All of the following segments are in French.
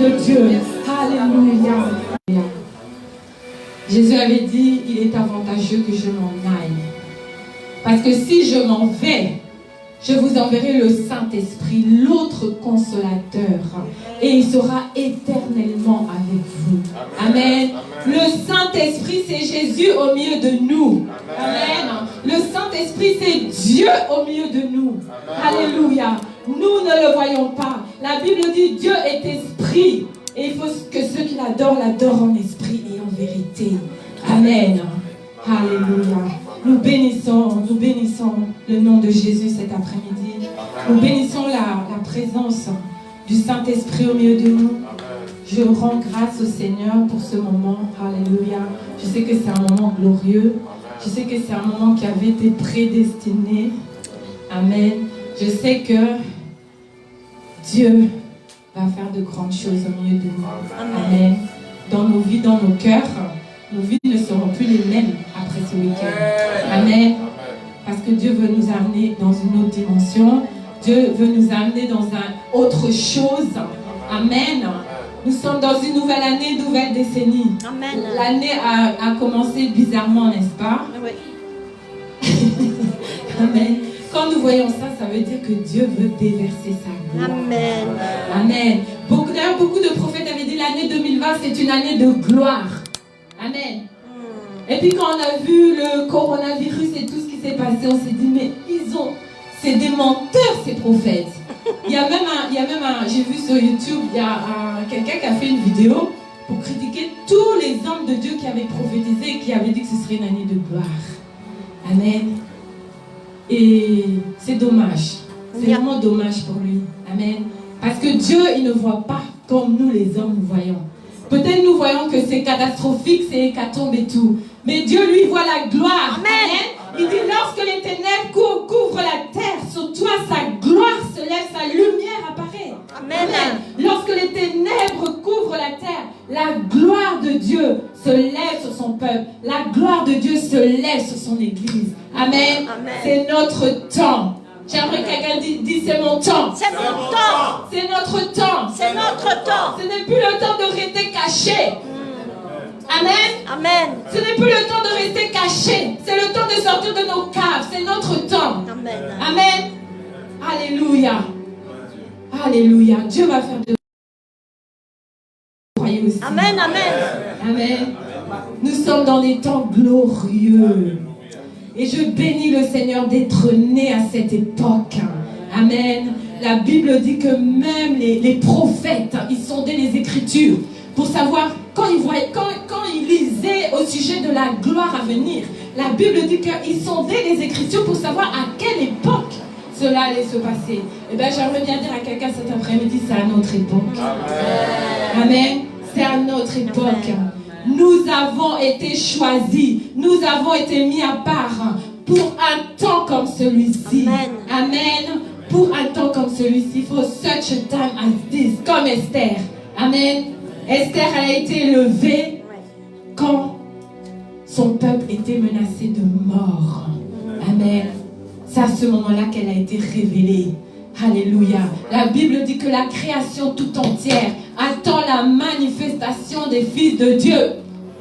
de Dieu. Alléluia. Jésus avait dit, il est avantageux que je m'en aille. Parce que si je m'en vais, je vous enverrai le Saint-Esprit, l'autre consolateur, et il sera éternellement avec vous. Amen. Le Saint-Esprit, c'est Jésus au milieu de nous. Amen. Le Saint-Esprit, c'est Dieu au milieu de nous. Alléluia. Nous ne le voyons pas. La Bible dit Dieu est esprit. Et il faut que ceux qui l'adorent en esprit et en vérité. Amen. Alléluia. Nous bénissons le nom de Jésus cet après-midi. Nous bénissons la présence du Saint-Esprit au milieu de nous. Je rends grâce au Seigneur pour ce moment. Alléluia. Je sais que c'est un moment glorieux. Je sais que c'est un moment qui avait été prédestiné. Amen. Je sais que Dieu va faire de grandes choses au milieu de nous. Amen. Dans nos vies, dans nos cœurs, nos vies ne seront plus les mêmes après ce week-end. Amen. Parce que Dieu veut nous amener dans une autre dimension. Dieu veut nous amener dans autre chose. Amen. Nous sommes dans une nouvelle année, une nouvelle décennie. Amen. L'année a commencé bizarrement, n'est-ce pas? Oui. Amen. Quand nous voyons ça, ça veut dire que Dieu veut déverser sa gloire. Amen. Amen. D'ailleurs, beaucoup de prophètes avaient dit l'année 2020, c'est une année de gloire. Amen. Et puis quand on a vu le coronavirus et tout ce qui s'est passé, on s'est dit, mais c'est des menteurs ces prophètes. Il y a même un, j'ai vu sur YouTube, il y a quelqu'un qui a fait une vidéo pour critiquer tous les hommes de Dieu qui avaient prophétisé et qui avaient dit que ce serait une année de gloire. Amen. Et c'est dommage. C'est vraiment dommage pour lui. Amen. Parce que Dieu, il ne voit pas comme nous les hommes nous voyons. Peut-être nous voyons que c'est catastrophique, c'est hécatombe et tout. Mais Dieu, lui, voit la gloire. Amen. Il dit, lorsque les ténèbres couvrent la terre, sur toi, sa gloire se lève, sa lumière apparaît. Amen. Lorsque les ténèbres couvrent la terre, la gloire de Dieu se lève sur son peuple. La gloire de Dieu se lève sur son église. Amen. Amen. C'est notre temps. J'aimerais que quelqu'un dise c'est mon temps. C'est mon temps. C'est notre temps. C'est notre temps. Ce n'est plus le temps de rester caché. Amen. Amen. Ce n'est plus le temps de rester caché. C'est le temps de sortir de nos caves. C'est notre temps. Amen. Amen. Alléluia. Alléluia. Dieu va faire de croyez aussi. Amen. Amen. Amen. Nous sommes dans des temps glorieux. Et je bénis le Seigneur d'être né à cette époque. Amen. La Bible dit que même les prophètes, ils sondaient les Écritures pour savoir, quand ils lisaient au sujet de la gloire à venir, la Bible dit qu'ils sondaient les Écritures pour savoir à quelle époque cela allait se passer. Et bien j'aimerais bien dire à quelqu'un cet après-midi, c'est à notre époque. Amen. Amen. C'est à notre époque. Amen. Nous avons été choisis, nous avons été mis à part pour un temps comme celui-ci. Amen. Amen. Pour un temps comme celui-ci, for such a time as this, comme Esther. Amen. Esther a été élevée quand son peuple était menacé de mort. Amen. C'est à ce moment-là qu'elle a été révélée. Alléluia. La Bible dit que la création tout entière attend la manifestation des fils de Dieu.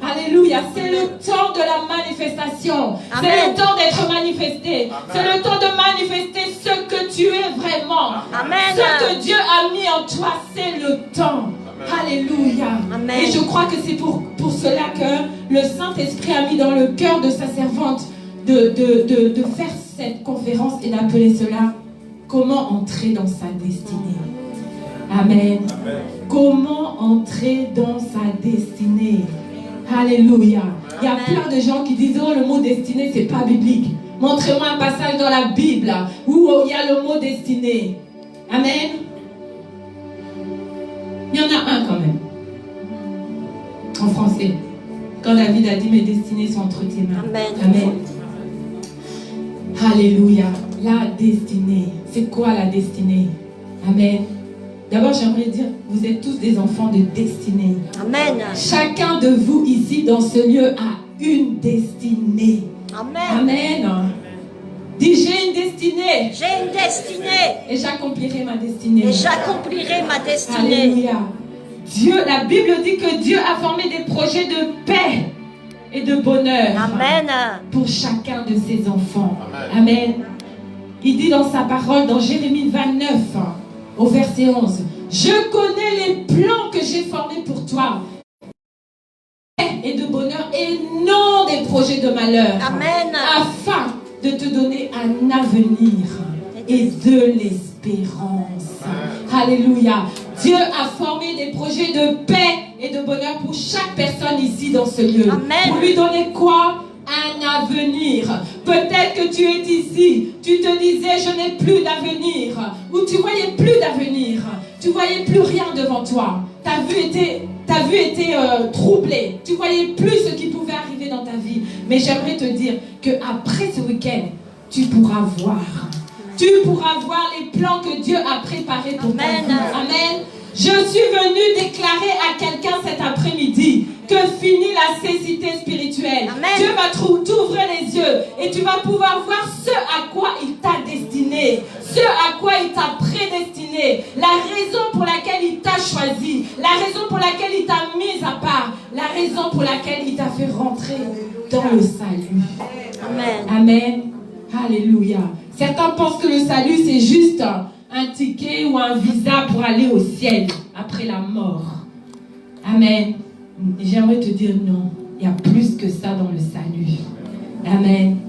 Alléluia. C'est le temps de la manifestation. C'est le temps d'être manifesté. C'est le temps de manifester ce que tu es vraiment. Amen. Ce que Dieu a mis en toi, c'est le temps. Alléluia. Amen. Et je crois que c'est pour cela que le Saint-Esprit a mis dans le cœur de sa servante de faire cette conférence et d'appeler cela comment entrer dans sa destinée. Amen. Amen. Comment entrer dans sa destinée. Alléluia. Il y a plein de gens qui disent oh, le mot destinée c'est pas biblique. Montrez-moi un passage dans la Bible où il y a le mot destinée. Amen. Il y en a un quand même. En français. Quand David a dit mes destinées sont entre tes mains. Amen. Amen. Alléluia. La destinée. C'est quoi la destinée? Amen. D'abord, j'aimerais dire, vous êtes tous des enfants de destinée. Amen. Chacun de vous ici dans ce lieu a une destinée. Amen. Amen. Dis, j'ai une destinée. J'ai une destinée. Et j'accomplirai ma destinée. Et j'accomplirai ma destinée. Alléluia. Dieu, la Bible dit que Dieu a formé des projets de paix et de bonheur. Amen. Pour chacun de ses enfants. Amen. Il dit dans sa parole, dans Jérémie 29, au verset 11, je connais les plans que j'ai formés pour toi, et de bonheur, et non des projets de malheur. Amen. Afin de te donner un avenir et de l'espérance. Alléluia. Dieu a formé des projets de paix et de bonheur pour chaque personne ici dans ce lieu. Amen. Pour lui donner quoi? Un avenir. Peut-être que tu es ici, tu te disais je n'ai plus d'avenir, ou tu voyais plus d'avenir, tu voyais plus rien devant toi. Ta vue était troublée, tu voyais plus ce qui pouvait arriver dans ta vie. Mais j'aimerais te dire que après ce week-end, tu pourras voir. Tu pourras voir les plans que Dieu a préparés pour ta vie. Amen. Je suis venue déclarer à quelqu'un cet après-midi que finit la cécité spirituelle. Amen. Dieu va t'ouvrir les yeux et tu vas pouvoir voir ce à quoi il t'a destiné, ce à quoi il t'a prédestiné, la raison pour laquelle il t'a choisi, la raison pour laquelle il t'a mis à part, la raison pour laquelle il t'a fait rentrer dans le salut. Amen. Amen. Alléluia. Certains pensent que le salut c'est juste un ticket ou un visa pour aller au ciel après la mort. Amen. J'aimerais te dire non. Il y a plus que ça dans le salut. Amen.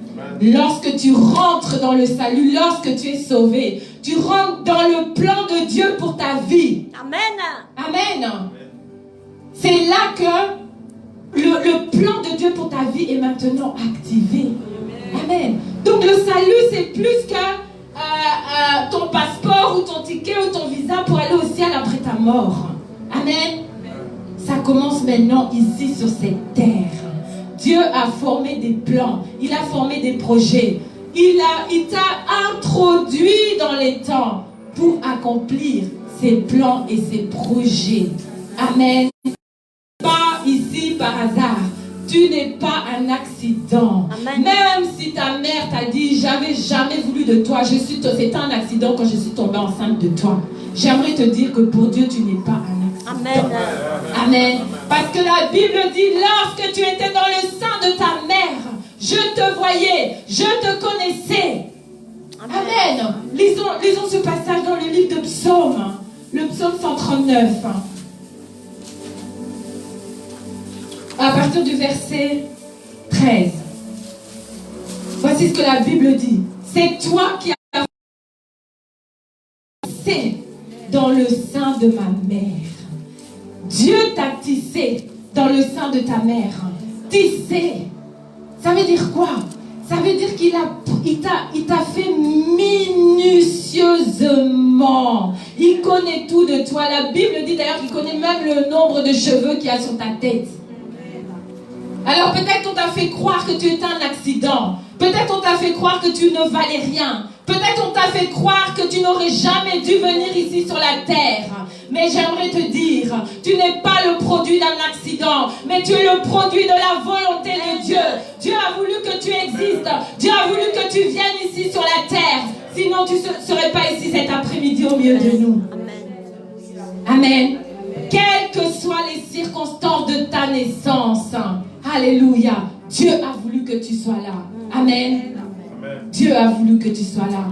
Lorsque tu rentres dans le salut, lorsque tu es sauvé, tu rentres dans le plan de Dieu pour ta vie. Amen. Amen. C'est là que le plan de Dieu pour ta vie est maintenant activé. Amen. Donc le salut c'est plus que ton passeport ou ton ticket ou ton visa pour aller au ciel après ta mort. Amen. Ça commence maintenant ici sur cette terre. Dieu a formé des plans. Il a formé des projets. Il t'a introduit dans les temps pour accomplir ses plans et ses projets. Amen. Pas ici par hasard. Tu n'es pas un accident. Amen. Même si ta mère t'a dit j'avais jamais voulu de toi, c'était un accident quand je suis tombée enceinte de toi. J'aimerais te dire que pour Dieu tu n'es pas un accident. Amen. Amen. Parce que la Bible dit lorsque tu étais dans le sein de ta mère, je te voyais, je te connaissais. Amen. Amen. Lisons ce passage dans le livre de Psaume, le Psaume 139. À partir du verset 13. Voici ce que la Bible dit. C'est toi qui as tissé dans le sein de ma mère. Dieu t'a tissé dans le sein de ta mère. Tissé. Ça veut dire quoi? Ça veut dire qu'il t'a fait minutieusement. Il connaît tout de toi. La Bible dit d'ailleurs qu'il connaît même le nombre de cheveux qu'il y a sur ta tête. Alors peut-être qu'on t'a fait croire que tu étais un accident. Peut-être on t'a fait croire que tu ne valais rien. Peut-être on t'a fait croire que tu n'aurais jamais dû venir ici sur la terre. Mais j'aimerais te dire, tu n'es pas le produit d'un accident, mais tu es le produit de la volonté de Dieu. Dieu a voulu que tu existes. Dieu a voulu que tu viennes ici sur la terre. Sinon tu ne serais pas ici cet après-midi au milieu de nous. Amen. Quelles que soient les circonstances de ta naissance, alléluia, Dieu a voulu que tu sois là. Amen. Dieu a voulu que tu sois là.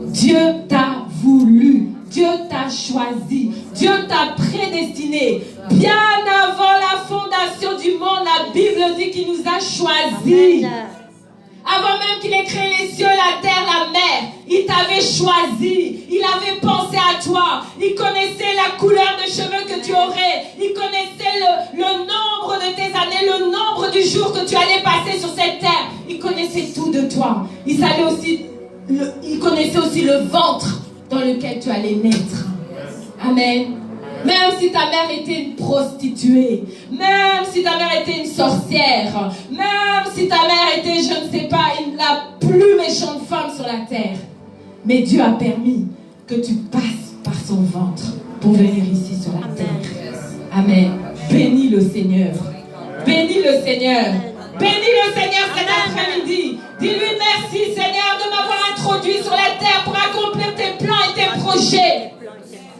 Dieu t'a voulu. Dieu t'a choisi. Dieu t'a prédestiné. Bien avant la fondation du monde, la Bible dit qu'il nous a choisis. Avant même qu'il ait créé les cieux, la terre, la mer, il t'avait choisi. Il avait pensé à toi. Il connaissait la couleur de cheveux que tu aurais. Il connaissait le nombre de tes années, le nombre du jour que tu allais passer sur cette terre. Il connaissait tout de toi. Il connaissait aussi le ventre dans lequel tu allais naître. Amen. Même si ta mère était une prostituée, même si ta mère était une sorcière, même si ta mère était, je ne sais pas, la plus méchante femme sur la terre. Mais Dieu a permis que tu passes par son ventre pour venir ici sur la terre. Amen. Bénis le Seigneur. Bénis le Seigneur. Bénis le Seigneur cet après-midi. Dis-lui merci Seigneur de m'avoir introduit sur la terre pour accomplir tes plans et tes projets.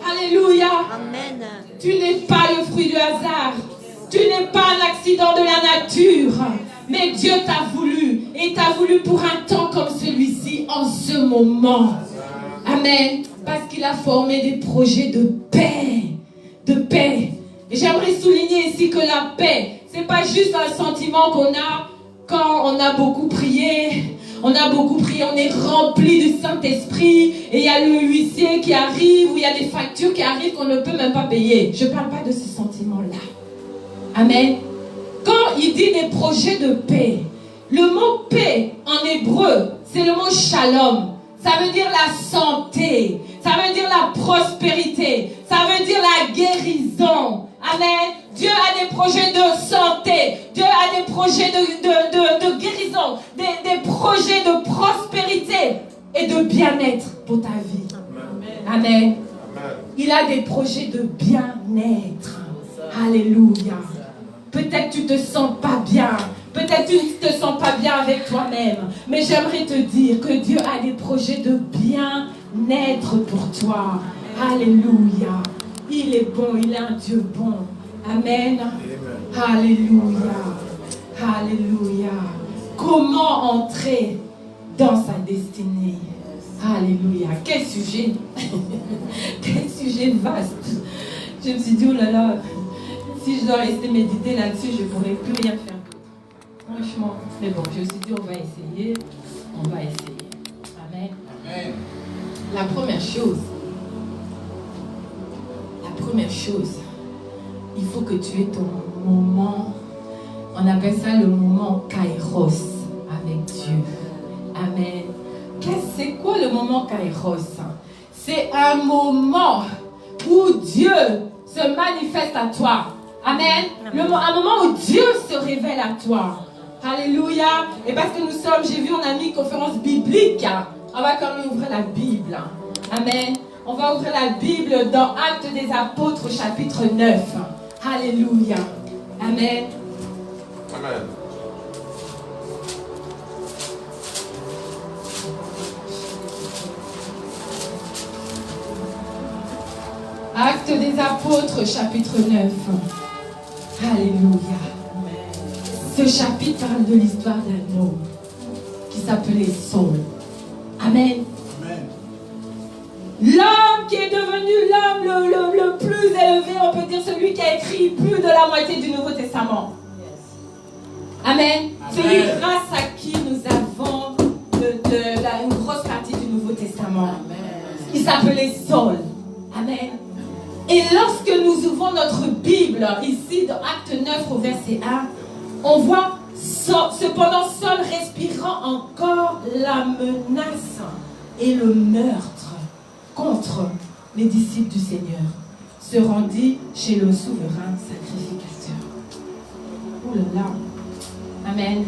Alléluia. Amen. Tu n'es pas le fruit du hasard. Tu n'es pas un accident de la nature. Mais Dieu t'a voulu. Et t'a voulu pour un temps comme celui-ci, en ce moment. Amen. Parce qu'il a formé des projets de paix. De paix. Et j'aimerais souligner ici que la paix, c'est pas juste un sentiment qu'on a quand on a beaucoup prié. On a beaucoup prié, on est rempli du Saint-Esprit. Et il y a le huissier qui arrive, ou il y a des factures qui arrivent qu'on ne peut même pas payer. Je ne parle pas de ce sentiment-là. Amen. Quand il dit des projets de paix, le mot paix en hébreu, c'est le mot shalom. Ça veut dire la santé. Ça veut dire la prospérité. Ça veut dire la guérison. Amen. Dieu a des projets de santé. Dieu a des projets de guérison. Des projets de prospérité et de bien-être pour ta vie. Amen. Amen. Il a des projets de bien-être. Alléluia. Peut-être tu ne te sens pas bien. Peut-être tu ne te sens pas bien avec toi-même. Mais j'aimerais te dire que Dieu a des projets de bien-être pour toi. Alléluia. Il est bon, il est un Dieu bon. Amen. Alléluia. Alléluia. Comment entrer dans sa destinée? Alléluia. Quel sujet. Quel sujet vaste. Je me suis dit, oh là là, si je dois rester méditer là-dessus, je ne pourrais plus rien faire. Franchement. Mais bon, je me suis dit, on va essayer. On va essayer. Amen. Amen. La première chose, il faut que tu aies ton moment, on appelle ça le moment Kairos avec Dieu. Amen. C'est quoi le moment Kairos? C'est un moment où Dieu se manifeste à toi. Amen. Un moment où Dieu se révèle à toi. Alléluia. Et parce que nous sommes, j'ai vu, on a mis une conférence biblique. On va quand même ouvrir la Bible. Amen. On va ouvrir la Bible dans Actes des Apôtres, chapitre 9. Alléluia. Amen. Amen. Actes des Apôtres, chapitre 9. Alléluia. Ce chapitre parle de l'histoire d'un homme qui s'appelait Saul. Amen. L'homme qui est devenu l'homme le plus élevé, on peut dire celui qui a écrit plus de la moitié du Nouveau Testament. Amen. C'est grâce à qui nous avons une grosse partie du Nouveau Testament. Il s'appelait Saul. Amen. Et lorsque nous ouvrons notre Bible, ici dans Acte 9 au verset 1, on voit cependant Saul respirant encore la menace et le meurtre contre les disciples du Seigneur, se rendit chez le souverain sacrificateur. Oh là là. Amen.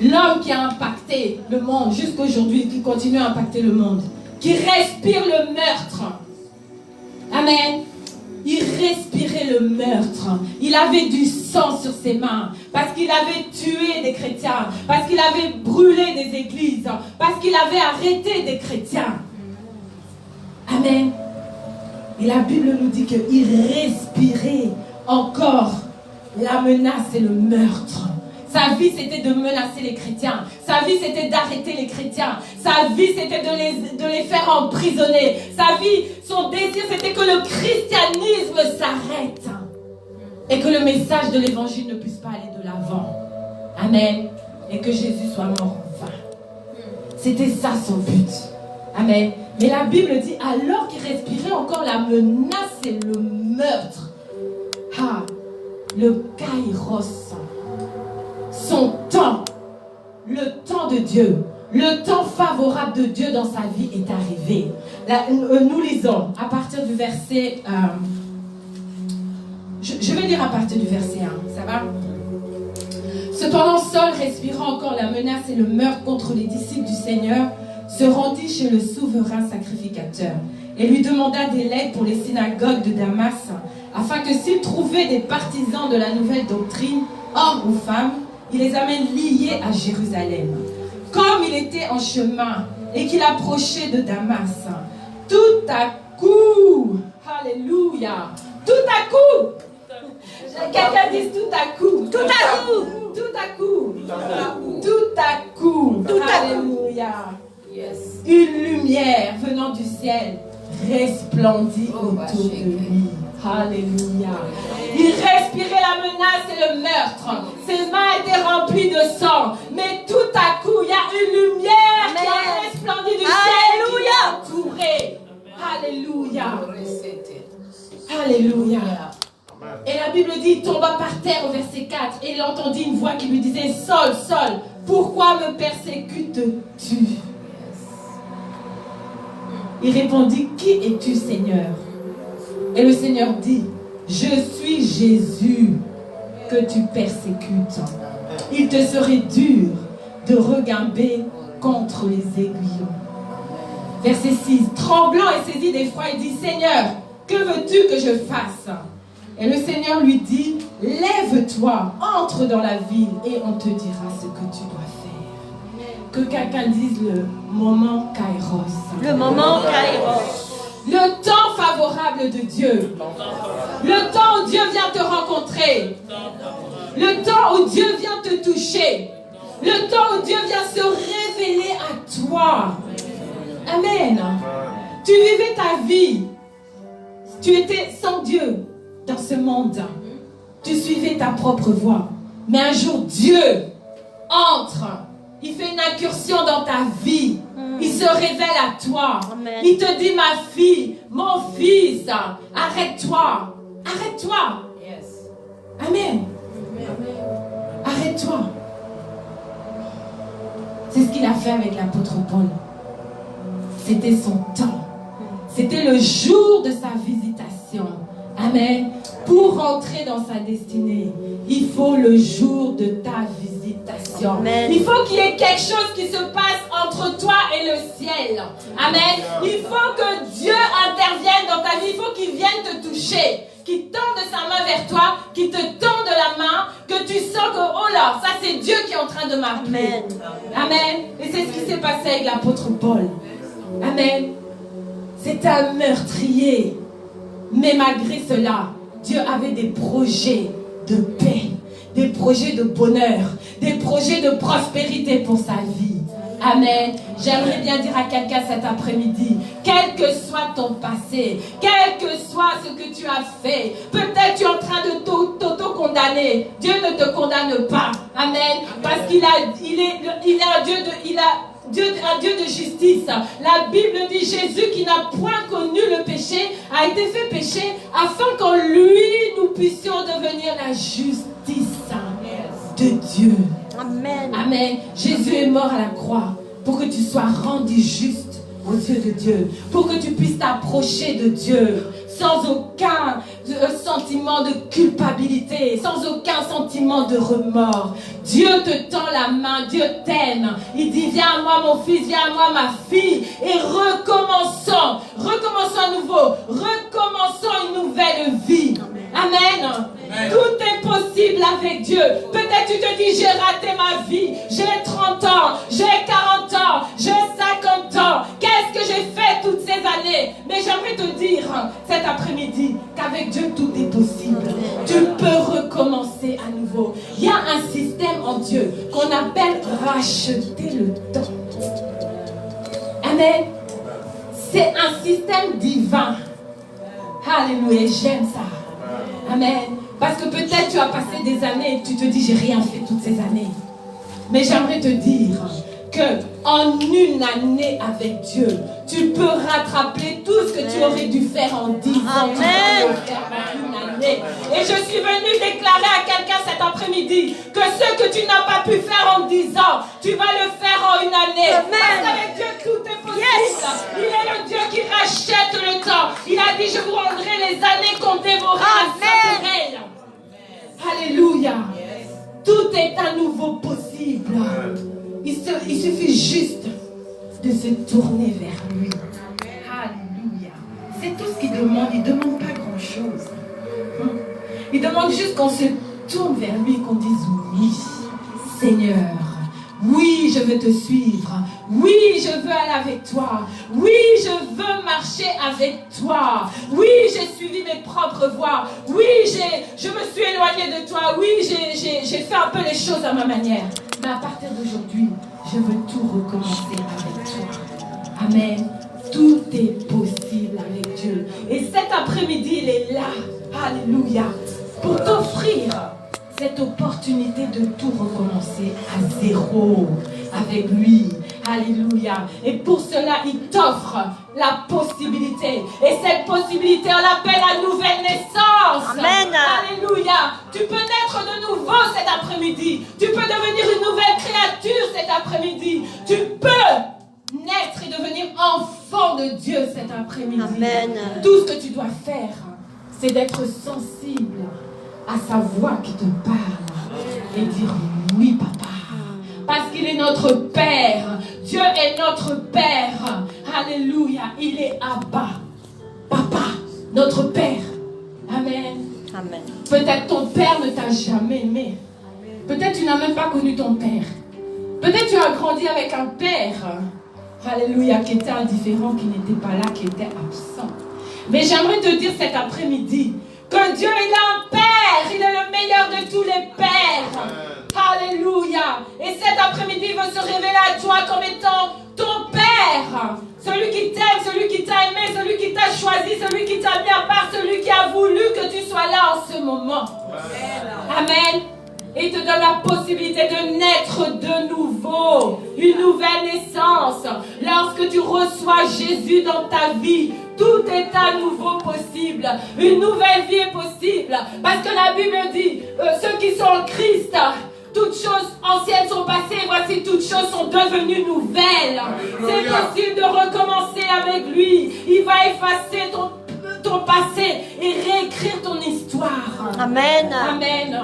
L'homme qui a impacté le monde jusqu'à aujourd'hui, qui continue à impacter le monde, qui respire le meurtre. Amen. Il respirait le meurtre. Il avait du sang sur ses mains. Parce qu'il avait tué des chrétiens. Parce qu'il avait brûlé des églises. Parce qu'il avait arrêté des chrétiens. Amen. Et la Bible nous dit qu'il respirait encore la menace et le meurtre. Sa vie, c'était de menacer les chrétiens. Sa vie, c'était d'arrêter les chrétiens. Sa vie, c'était de les faire emprisonner. Sa vie, son désir, c'était que le christianisme s'arrête. Et que le message de l'évangile ne puisse pas aller de l'avant. Amen. Et que Jésus soit mort en vain. C'était ça son but. Amen. Mais la Bible dit, alors qu'il respirait encore la menace et le meurtre, le Kairos, son temps, le temps de Dieu, le temps favorable de Dieu dans sa vie est arrivé. Là, nous lisons à partir du verset... je vais lire à partir du verset 1, ça va? Cependant, Saul, respirant encore la menace et le meurtre contre les disciples du Seigneur, se rendit chez le souverain sacrificateur et lui demanda des lettres pour les synagogues de Damas, afin que s'il trouvait des partisans de la nouvelle doctrine, hommes ou femmes, il les amène liés à Jérusalem. Comme il était en chemin et qu'il approchait de Damas, tout à coup, alléluia, tout à coup, Quelqu'un dit tout à coup. Tout à coup. Tout à coup. Tout à coup. Alléluia. Une lumière venant du ciel resplendit autour de lui. Alléluia. Il respirait la menace et le meurtre. Ses mains étaient remplies de sang. Mais tout à coup, il y a une lumière qui a resplendi du ciel. Alléluia. Alléluia. Alléluia. Et la Bible dit, il tomba par terre au verset 4 et il entendit une voix qui lui disait, Saul, Saul, pourquoi me persécutes-tu? Il répondit, qui es-tu, Seigneur? Et le Seigneur dit, je suis Jésus que tu persécutes. Il te serait dur de regimber contre les aiguillons. Verset 6, tremblant et saisi d'effroi, il dit, Seigneur, que veux-tu que je fasse? Et le Seigneur lui dit, lève-toi, entre dans la ville et on te dira ce que tu dois faire. Que quelqu'un dise le moment Kairos. Le moment Kairos. Le temps favorable de Dieu. Le temps où Dieu vient te rencontrer. Le temps où Dieu vient te toucher. Le temps où Dieu vient se révéler à toi. Amen. Tu vivais ta vie. Tu étais sans Dieu dans ce monde. Tu suivais ta propre voie. Mais un jour, Dieu entre. Il fait une incursion dans ta vie. Il se révèle à toi. Amen. Il te dit, ma fille, mon fils, arrête-toi. Arrête-toi. Yes. Amen. Arrête-toi. C'est ce qu'il a fait avec l'apôtre Paul. C'était son temps. C'était le jour de sa visitation. Amen. Pour rentrer dans sa destinée, il faut le jour de ta visitation. Amen. Il faut qu'il y ait quelque chose qui se passe entre toi et le ciel. Amen. Il faut que Dieu intervienne dans ta vie. Il faut qu'il vienne te toucher, qu'il tende sa main vers toi, qu'il te tende la main, que tu sens que, oh là, ça c'est Dieu qui est en train de m'appeler. Amen. Et c'est ce qui s'est passé avec l'apôtre Paul. Amen. C'est un meurtrier. Mais malgré cela, Dieu avait des projets de paix, des projets de bonheur, des projets de prospérité pour sa vie. Amen. J'aimerais bien dire à quelqu'un cet après-midi, quel que soit ton passé, quel que soit ce que tu as fait, peut-être tu es en train de t'auto-condamner. Dieu ne te condamne pas. Amen. Parce qu'il a, il est un Dieu un Dieu de justice. La Bible dit Jésus qui n'a point connu le péché a été fait péché afin qu'en lui nous puissions devenir la justice de Dieu. Amen. Amen. Jésus est mort à la croix pour que tu sois rendu juste aux yeux de Dieu, pour que tu puisses t'approcher de Dieu sans aucun sentiment de culpabilité, sans aucun sentiment de remords. Dieu te tend la main, Dieu t'aime. Il dit, viens à moi mon fils, viens à moi ma fille, et recommençons à nouveau, recommençons une nouvelle vie. Amen. Amen. Tout est possible avec Dieu. Peut-être tu te dis, j'ai raté ma vie, j'ai 30 ans, j'ai 40 ans, j'ai 50 ans. Qu'est-ce que j'ai fait toutes ces années? Mais j'aimerais te dire cet après-midi qu'avec Dieu tout est possible. Tu peux recommencer à nouveau. Il y a un système en Dieu qu'on appelle racheter le temps. Amen. C'est un système divin. Alléluia, j'aime ça. Amen. Parce que peut-être tu as passé des années et tu te dis j'ai rien fait toutes ces années. Mais j'aimerais te dire que en une année avec Dieu, tu peux rattraper tout ce que tu aurais dû faire en 10 ans. Amen. Une année. Et je suis venue déclarer à quelqu'un cet après-midi que ce que tu n'as pas pu faire en 10 ans, tu vas le faire en une année. Amen. Parce qu'avec Dieu tout est possible. Yes. Il est le Dieu qui rachète le temps. Il a dit je vous rendrai les années qu'on dévorera. Amen. Alléluia. Yes. Tout est à nouveau possible. Il suffit juste de se tourner vers lui. Alléluia. C'est tout ce qu'il demande. Il ne demande pas grand-chose. Il demande juste qu'on se tourne vers lui et qu'on dise oui, Seigneur, Oui, je veux te suivre. Oui, je veux aller avec toi. Oui, je veux marcher avec toi. Oui, j'ai suivi mes propres voies. Oui, je me suis éloignée de toi. Oui, j'ai fait un peu les choses à ma manière. Mais à partir d'aujourd'hui, je veux tout recommencer avec toi. Amen. Tout est possible avec Dieu. Et cet après-midi, il est là. Alléluia. Pour t'offrir cette opportunité de tout recommencer à zéro avec lui. Alléluia. Et pour cela, il t'offre la possibilité. Et cette possibilité, on l'appelle la nouvelle naissance. Amen. Alléluia. Tu peux naître de nouveau cet après-midi. Tu peux devenir une nouvelle créature cet après-midi. Tu peux naître et devenir enfant de Dieu cet après-midi. Amen. Tout ce que tu dois faire, c'est d'être sensible à sa voix qui te parle et dire oui, papa. Parce qu'il est notre Père. Dieu est notre Père. Alléluia. Il est Abba. Papa, notre Père. Amen. Amen. Peut-être ton Père ne t'a jamais aimé. Peut-être tu n'as même pas connu ton Père. Peut-être tu as grandi avec un Père. Alléluia, qui était indifférent, qui n'était pas là, qui était absent. Mais j'aimerais te dire cet après-midi que Dieu, il a un Père. Il est le meilleur de tous les pères. Alléluia. Et cet après-midi, il veut se révéler à toi comme étant ton Père. Celui qui t'aime, celui qui t'a aimé, celui qui t'a choisi, celui qui t'a mis à part, celui qui a voulu que tu sois là en ce moment. Amen. Et il te donne la possibilité de naître de nouveau. Une nouvelle naissance. Lorsque tu reçois Jésus dans ta vie, tout est à nouveau possible. Une nouvelle vie est possible. Parce que la Bible dit, ceux qui sont en Christ, toutes choses anciennes sont passées, voici toutes choses sont devenues nouvelles. C'est possible de recommencer avec lui. Il va effacer ton passé et réécrire ton histoire. Amen. Amen.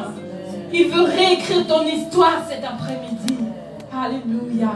Il veut réécrire ton histoire cet après-midi. Alléluia.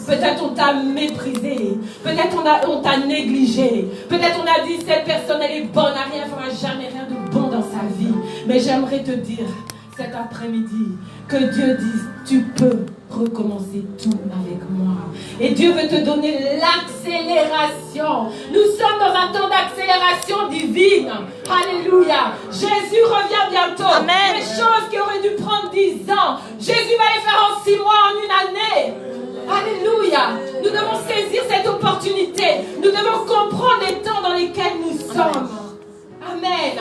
Peut-être on t'a méprisé. Peut-être on t'a négligé. Peut-être on a dit cette personne elle est bonne, elle ne fera jamais rien de bon dans sa vie. Mais j'aimerais te dire cet après-midi que Dieu dise tu peux recommencer tout avec moi. Et Dieu veut te donner l'accélération. Nous sommes dans un temps d'accélération divine. Alléluia. Jésus revient bientôt. Amen. Les choses qui auraient dû prendre 10 ans, Jésus va les faire en 6 mois, en une année. Alléluia. Nous devons saisir cette opportunité. Nous devons comprendre les temps dans lesquels nous sommes. Amen.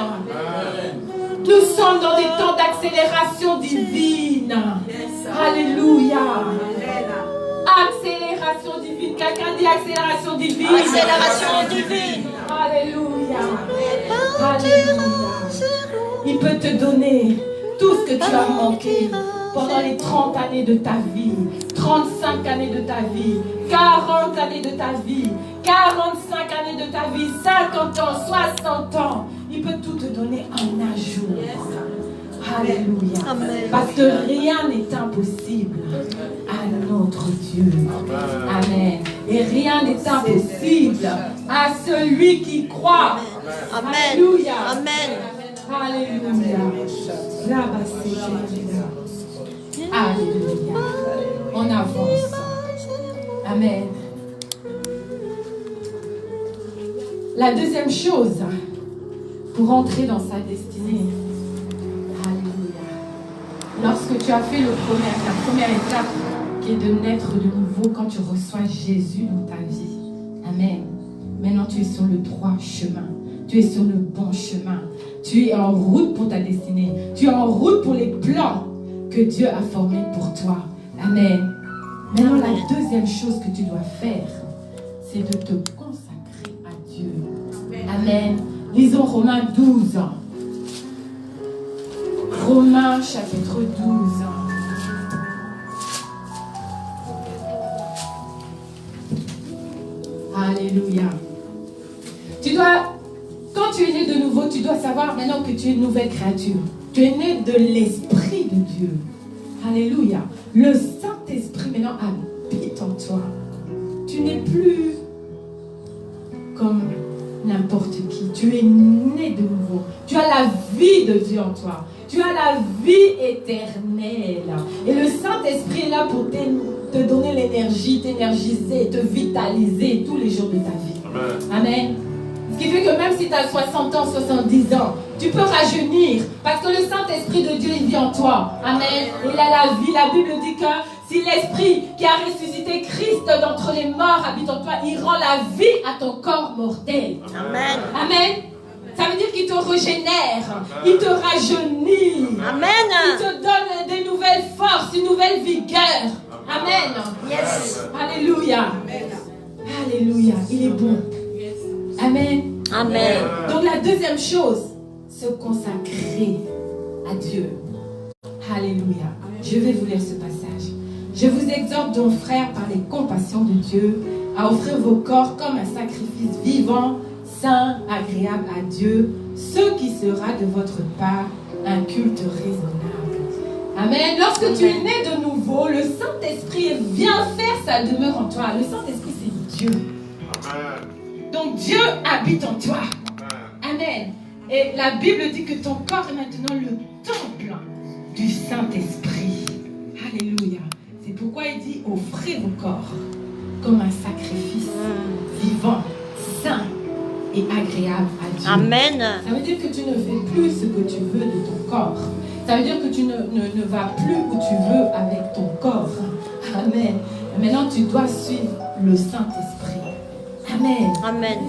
Nous sommes dans des temps d'accélération divine. Alléluia. Accélération divine. Quelqu'un dit accélération divine. Accélération divine. Alléluia. Alléluia. Il peut te donner tout ce que tu as manqué pendant les 30 années de ta vie, 35 années de ta vie, 40 années de ta vie, 45 années de ta vie, 50 ans, 60 ans. Il peut tout te donner en un jour. Alléluia. Amen. Parce que rien n'est impossible à notre Dieu. Amen. Et rien n'est impossible à celui qui croit. Amen. Alléluia. Amen. Alléluia. Alléluia. On avance. Amen. La deuxième chose, pour entrer dans sa destinée, alléluia. Lorsque tu as fait la première étape, qui est de naître de nouveau quand tu reçois Jésus dans ta vie. Amen. Maintenant, tu es sur le droit chemin. Tu es sur le bon chemin. Tu es en route pour ta destinée. Tu es en route pour les plans que Dieu a formés pour toi. Amen. Maintenant, la deuxième chose que tu dois faire, c'est de te consacrer à Dieu. Amen. Lisons Romains 12. Romains chapitre 12. Alléluia. Quand tu es né de nouveau, tu dois savoir maintenant que tu es une nouvelle créature. Tu es né de l'Esprit de Dieu. Alléluia. Le Saint-Esprit maintenant habite en toi. Tu n'es plus comme n'importe qui. Tu es né de nouveau. Tu as la vie de Dieu en toi. Tu as la vie éternelle. Et le Saint-Esprit est là pour te donner l'énergie, t'énergiser, te vitaliser tous les jours de ta vie. Amen. Amen. Ce qui fait que même si tu as 60 ans, 70 ans, tu peux rajeunir. Parce que le Saint-Esprit de Dieu, il vit en toi. Amen. Il a la vie. La Bible dit que si l'Esprit qui a ressuscité Christ d'entre les morts habite en toi, il rend la vie à ton corps mortel. Amen. Amen. Ça veut dire qu'il te régénère, il te rajeunit. Amen. Il te donne des nouvelles forces, une nouvelle vigueur. Amen. Yes. Alléluia. Alléluia. Il est bon. Amen. Amen. Donc la deuxième chose, se consacrer à Dieu. Alléluia. Je vais vous lire ce passage. Je vous exhorte donc, frères, par les compassions de Dieu, à offrir vos corps comme un sacrifice vivant, saint, agréable à Dieu, ce qui sera de votre part un culte raisonnable. Amen. Lorsque tu es né de nouveau, le Saint-Esprit vient faire sa demeure en toi. Le Saint-Esprit, c'est Dieu. Amen. Donc Dieu habite en toi. Amen. Et la Bible dit que ton corps est maintenant le temple du Saint-Esprit. Alléluia. C'est pourquoi il dit offrez vos corps comme un sacrifice vivant, saint et agréable à Dieu. Amen. Ça veut dire que tu ne fais plus ce que tu veux de ton corps. Ça veut dire que tu ne vas plus où tu veux avec ton corps. Amen. Maintenant, tu dois suivre le Saint-Esprit. Amen. Amen.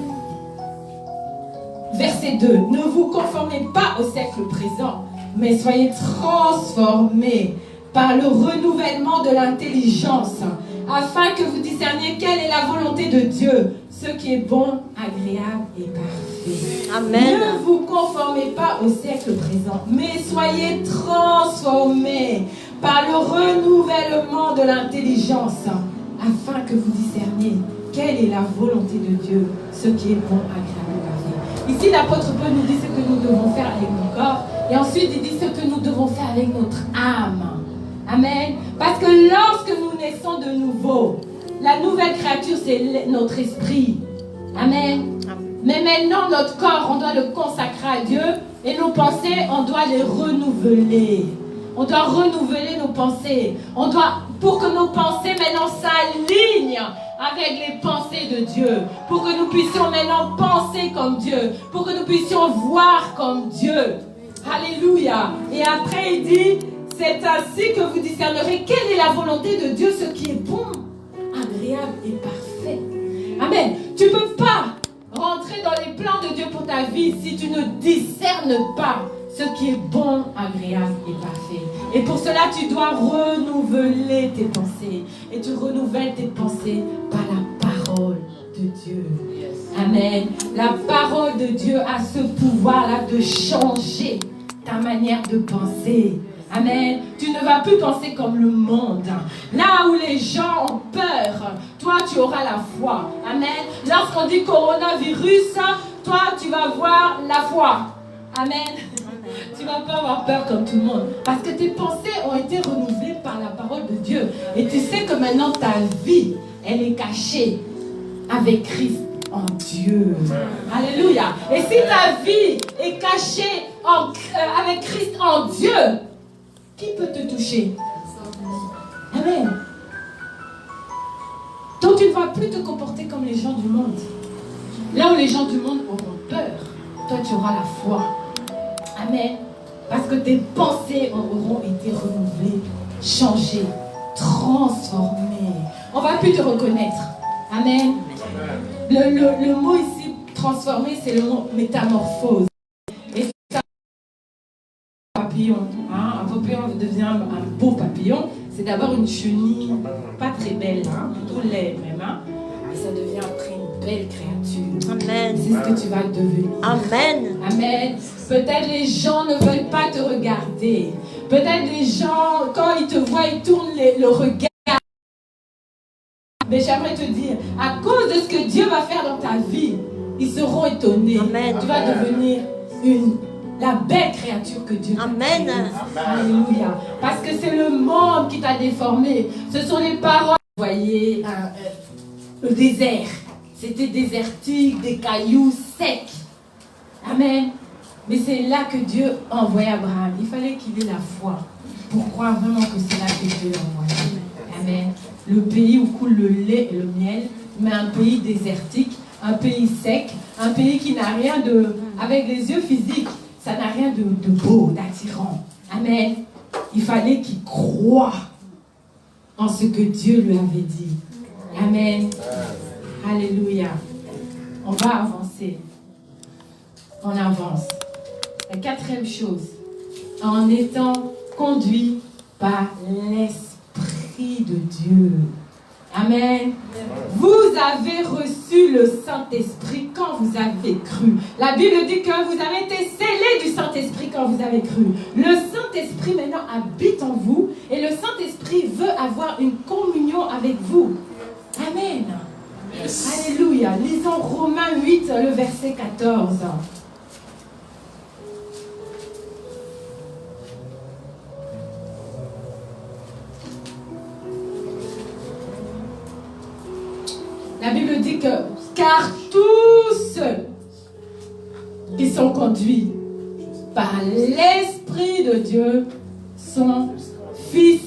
Verset 2. Ne vous conformez pas au siècle présent, mais soyez transformés par le renouvellement de l'intelligence, afin que vous discerniez quelle est la volonté de Dieu, ce qui est bon, agréable et parfait. Amen. Ne vous conformez pas au siècle présent, mais soyez transformés par le renouvellement de l'intelligence, afin que vous discerniez quelle est la volonté de Dieu, ce qui est bon, agréable et parfait. Ici, l'apôtre Paul nous dit ce que nous devons faire avec nos corps, et ensuite il dit ce que nous devons faire avec notre âme. Amen. Parce que lorsque nous naissons de nouveau, la nouvelle créature, c'est notre esprit. Amen. Mais maintenant, notre corps, on doit le consacrer à Dieu. Et nos pensées, on doit les renouveler. On doit renouveler nos pensées. Pour que nos pensées maintenant s'alignent avec les pensées de Dieu. Pour que nous puissions maintenant penser comme Dieu. Pour que nous puissions voir comme Dieu. Alléluia. Et après, il dit... C'est ainsi que vous discernerez quelle est la volonté de Dieu, ce qui est bon, agréable et parfait. Amen. Tu ne peux pas rentrer dans les plans de Dieu pour ta vie si tu ne discernes pas ce qui est bon, agréable et parfait. Et pour cela, tu dois renouveler tes pensées. Et tu renouvelles tes pensées par la parole de Dieu. Amen. La parole de Dieu a ce pouvoir-là de changer ta manière de penser. Amen. Tu ne vas plus penser comme le monde. Là où les gens ont peur, toi tu auras la foi. Amen. Lorsqu'on dit coronavirus, toi tu vas voir la foi. Amen. Tu ne vas pas avoir peur comme tout le monde. Parce que tes pensées ont été renouvelées par la parole de Dieu. Et tu sais que maintenant ta vie, elle est cachée avec Christ en Dieu. Alléluia. Et si ta vie est cachée avec Christ en Dieu, qui peut te toucher? Amen. Donc tu ne vas plus te comporter comme les gens du monde. Là où les gens du monde auront peur, toi tu auras la foi. Amen. Parce que tes pensées auront été renouvelées, changées, transformées. On ne va plus te reconnaître. Amen. Le mot ici, transformé, c'est le mot métamorphose. Et c'est un papillon. Un papillon devient un beau papillon. C'est d'abord une chenille, pas très belle, plutôt laid même. Et ça devient après une belle créature. Amen. C'est ce que tu vas devenir. Amen. Amen. Peut-être les gens ne veulent pas te regarder. Peut-être les gens, quand ils te voient, ils tournent le regard. Mais j'aimerais te dire, à cause de ce que Dieu va faire dans ta vie, ils seront étonnés. Amen. Tu vas devenir la belle créature que Dieu t'a créée. Alléluia. Parce que c'est le monde qui t'a déformé. Ce sont les paroles. Vous voyez, le désert. C'était désertique, des cailloux sec. Amen. Mais c'est là que Dieu a envoyé Abraham. Il fallait qu'il ait la foi pour croire vraiment que c'est là que Dieu l'a envoyé. Amen. Le pays où coule le lait et le miel, mais un pays désertique, un pays sec, un pays qui n'a rien de... Avec les yeux physiques, ça n'a rien de beau, d'attirant. Amen. Il fallait qu'il croie en ce que Dieu lui avait dit. Amen. Alléluia. On va avancer. On avance. La quatrième chose, en étant conduit par l'Esprit de Dieu. Amen. Vous avez reçu le Saint-Esprit quand vous avez cru. La Bible dit que vous avez été scellés du Saint-Esprit quand vous avez cru. Le Saint-Esprit maintenant habite en vous et le Saint-Esprit veut avoir une communion avec vous. Amen. Yes. Alléluia. Lisons Romains 8, le verset 14. La Bible dit que, car tous ceux qui sont conduits par l'Esprit de Dieu sont fils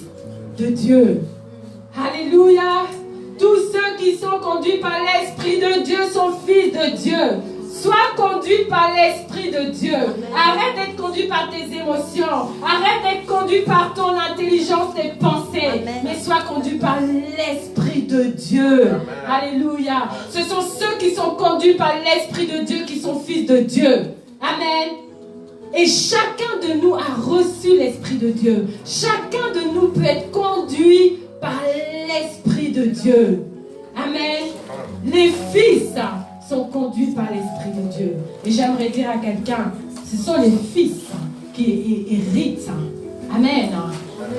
de Dieu. Alléluia. Tous ceux qui sont conduits par l'Esprit de Dieu sont fils de Dieu. Sois conduit par l'Esprit de Dieu. Arrête d'être conduit par tes émotions. Arrête d'être conduit par ton intelligence, tes pensées. Amen. Mais sois conduit par l'Esprit de Dieu. Amen. Alléluia. Ce sont ceux qui sont conduits par l'Esprit de Dieu qui sont fils de Dieu. Amen. Et chacun de nous a reçu l'Esprit de Dieu. Chacun de nous peut être conduit par l'Esprit de Dieu. Amen. Les fils sont conduits par l'Esprit de Dieu. Et j'aimerais dire à quelqu'un, ce sont les fils qui héritent. Amen.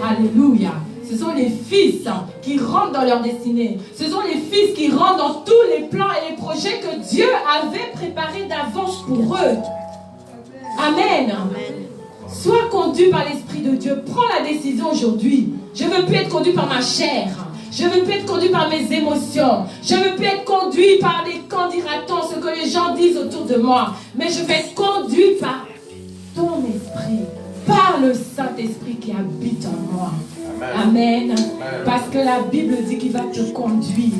Alléluia. Ce sont les fils qui rentrent dans leur destinée. Ce sont les fils qui rentrent dans tous les plans et les projets que Dieu avait préparés d'avance pour eux. Amen. Sois conduit par l'Esprit de Dieu. Prends la décision aujourd'hui. Je ne veux plus être conduit par ma chair. Je ne veux plus être conduit par mes émotions. Je ne veux plus être conduit par les candidatons, ce que les gens disent autour de moi. Mais je vais être conduit par ton esprit, par le Saint-Esprit qui habite en moi. Amen. Amen. Parce que la Bible dit qu'il va te conduire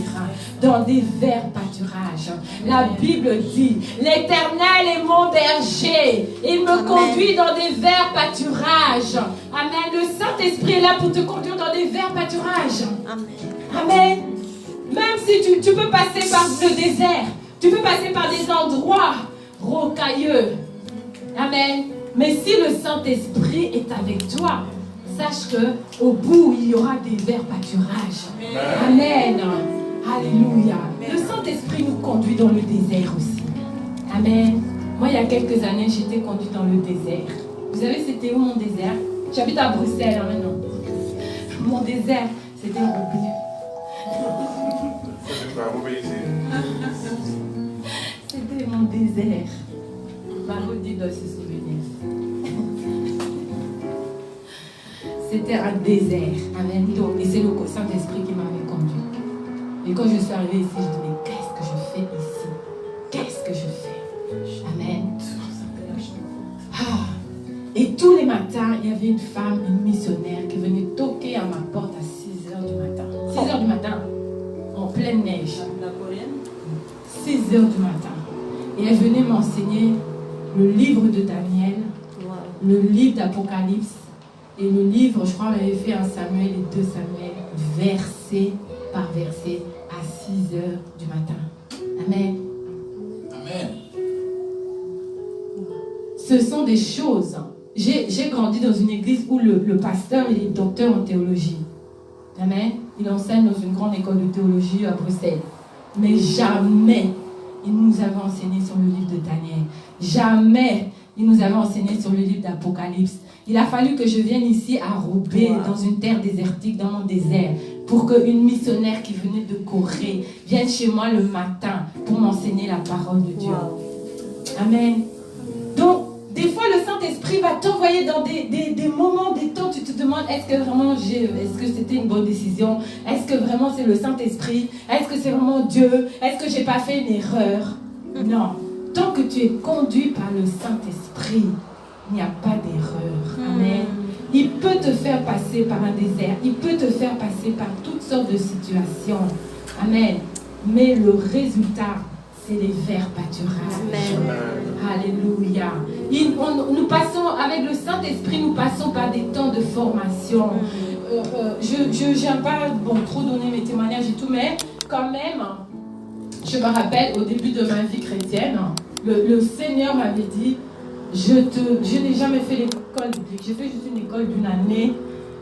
dans des verts pâturages. La Bible dit, l'Éternel est mon berger. Il me conduit dans des verts pâturages. Amen. Le Saint-Esprit est là pour te conduire dans des verts pâturages. Amen. Amen. Même si tu peux passer par le désert, tu peux passer par des endroits rocailleux. Amen. Mais si le Saint-Esprit est avec toi, sache qu'au bout, il y aura des verts pâturages. Amen. Alléluia. Le Saint-Esprit nous conduit dans le désert aussi. Amen. Moi, il y a quelques années, j'étais conduite dans le désert. Vous savez, c'était où mon désert? J'habite à Bruxelles maintenant. Mon désert, c'était Roubaix. C'était mon désert. Marodi doit se souvenir. C'était un désert. Amen. Et c'est le Saint-Esprit qui m'avait conduit. Et quand je suis arrivée ici, je dis, mais qu'est-ce que je fais ici? Qu'est-ce que je fais? Amen. Ah. Et tous les matins, il y avait une femme, une missionnaire qui venait toquer à ma porte à 6h du matin. 6h du matin, en pleine neige. 6h du matin. Et elle venait m'enseigner le livre de Daniel, le livre d'Apocalypse, et le livre, je crois, on avait fait un Samuel et 2 Samuel, verset par verset, à 6h du matin. Amen. Amen. Ce sont des choses. J'ai grandi dans une église où le pasteur est docteur en théologie. Amen. Il enseigne dans une grande école de théologie à Bruxelles. Mais jamais il nous avait enseigné sur le livre de Daniel. Jamais il nous avait enseigné sur le livre d'Apocalypse. Il a fallu que je vienne ici à Roubaix, dans une terre désertique, dans mon désert, pour qu'une missionnaire qui venait de Corée vienne chez moi le matin pour m'enseigner la parole de Dieu. Amen. Donc, des fois, le Saint-Esprit va t'envoyer dans des moments, des temps, tu te demandes, est-ce que vraiment est-ce que c'était une bonne décision? Est-ce que vraiment c'est le Saint-Esprit? Est-ce que c'est vraiment Dieu? Est-ce que j'ai pas fait une erreur? Non. tant que tu es conduit par le Saint-Esprit, il n'y a pas d'erreur. Amen. Il peut te faire passer par un désert. Il peut te faire passer par toutes sortes de situations. Amen. Mais le résultat, c'est les verts pâturages. Alléluia. Nous passons, avec le Saint-Esprit, nous passons par des temps de formation. Je n'aime pas trop donner mes témoignages et tout, mais quand même, je me rappelle au début de ma vie chrétienne, le Seigneur m'avait dit, je n'ai jamais fait l'école biblique. J'ai fait juste une école d'une année,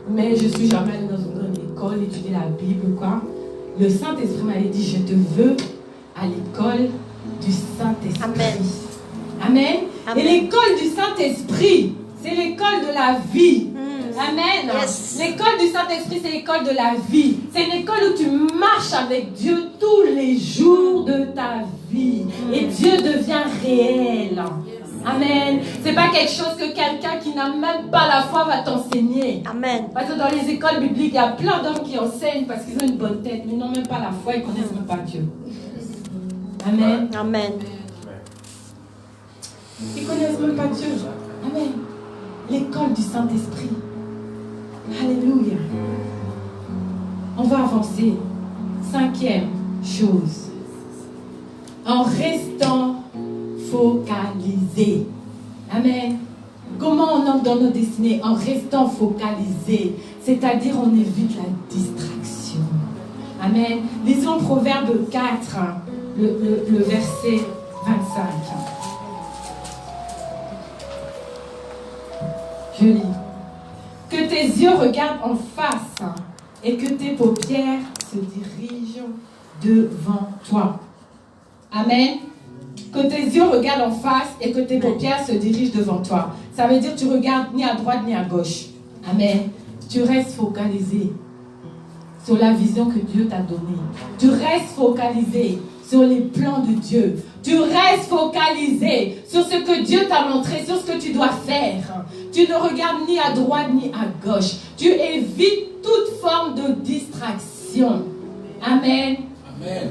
mais je ne suis jamais allée dans une école étudier la Bible, quoi. Le Saint-Esprit m'avait dit, je te veux à l'école du Saint-Esprit. Amen. Amen. Amen. Et l'école du Saint-Esprit, c'est l'école de la vie. Amen. Yes. L'école du Saint-Esprit, c'est l'école de la vie. C'est une école où tu marches avec Dieu tous les jours de ta vie. Et Dieu devient réel. Amen. C'est pas quelque chose que quelqu'un qui n'a même pas la foi va t'enseigner. Amen. Parce que dans les écoles bibliques, il y a plein d'hommes qui enseignent parce qu'ils ont une bonne tête, mais ils n'ont même pas la foi, ils ne connaissent même pas Dieu. Amen. Amen. Ils ne connaissent même pas Dieu. Amen. L'école du Saint-Esprit. Alléluia. On va avancer. 5e chose. En restant focalisé. Amen. Comment on entre dans nos destinées? En restant focalisé. C'est-à-dire on évite la distraction. Amen. Lisons Proverbe 4, le verset 25. Je lis. Que tes yeux regardent en face et que tes paupières se dirigent devant toi. Amen. Que tes yeux regardent en face et que tes paupières se dirigent devant toi. Ça veut dire que tu regardes ni à droite ni à gauche. Amen. Tu restes focalisé sur la vision que Dieu t'a donnée. Tu restes focalisé sur les plans de Dieu. Tu restes focalisé sur ce que Dieu t'a montré, sur ce que tu dois faire. Tu ne regardes ni à droite ni à gauche. Tu évites toute forme de distraction. Amen. Amen.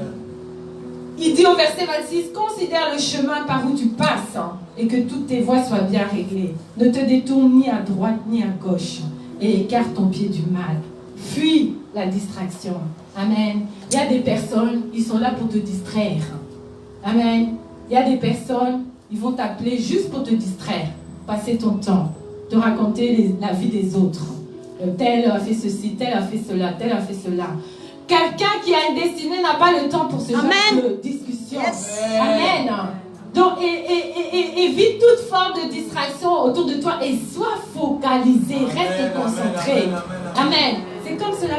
Il dit au verset 26, considère le chemin par où tu passes et que toutes tes voies soient bien réglées. Ne te détourne ni à droite ni à gauche et écarte ton pied du mal. Fuis la distraction. Amen. Il y a des personnes, ils sont là pour te distraire. Amen. Il y a des personnes, ils vont t'appeler juste pour te distraire. Passer ton temps, te raconter la vie des autres. Tel a fait ceci, tel a fait cela, tel a fait cela. Quelqu'un qui a une destinée n'a pas le temps pour ce genre de discussion. Yes. Amen. Donc, évite toute forme de distraction autour de toi et sois focalisé, reste concentré. Amen. C'est comme cela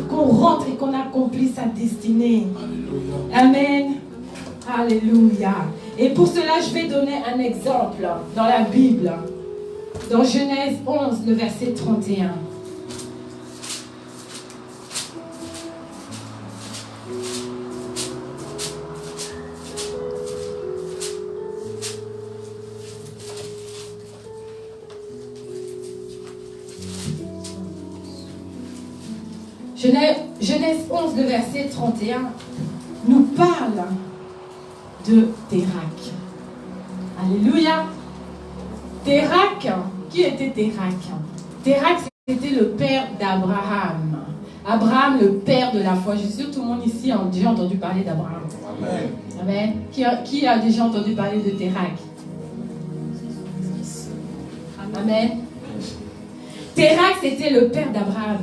qu'on rentre et qu'on accomplit sa destinée. Amen. Alléluia. Et pour cela, je vais donner un exemple dans la Bible. Dans Genèse 11, le verset 31. Genèse 11, le verset 31, nous parle de Térak. Alléluia. Térak, qui était Térak? Térak, c'était le père d'Abraham. Abraham, le père de la foi. Je suis sûr que tout le monde ici a déjà entendu parler d'Abraham. Amen. Amen. Qui a déjà entendu parler de Térak? Amen. Térak, c'était le père d'Abraham.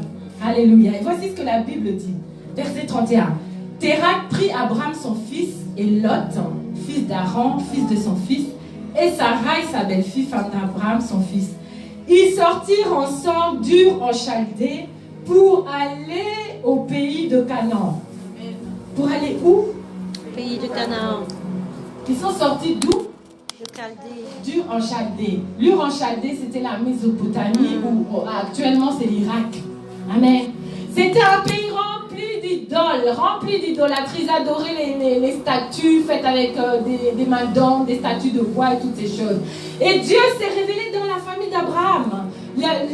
Alléluia. Et voici ce que la Bible dit. Verset 31. Térak prit Abraham son fils et Lot, fils d'Aaron, fils de son fils, et Sarai, sa belle-fille, femme d'Abraham, son fils. Ils sortirent ensemble d'Ur en Chaldée pour aller au pays de Canaan. Pour aller où? Pays de Canaan. Ils sont sortis d'où? De Chaldée. D'Ur en Chaldée. L'Ur en Chaldée, c'était la Mésopotamie, où actuellement c'est l'Irak. Amen. C'était un pays rempli d'idoles, rempli d'idolâtries. Ils adoraient les statues faites avec des mains d'homme, des statues de bois et toutes ces choses. Et Dieu s'est révélé dans la famille d'Abraham.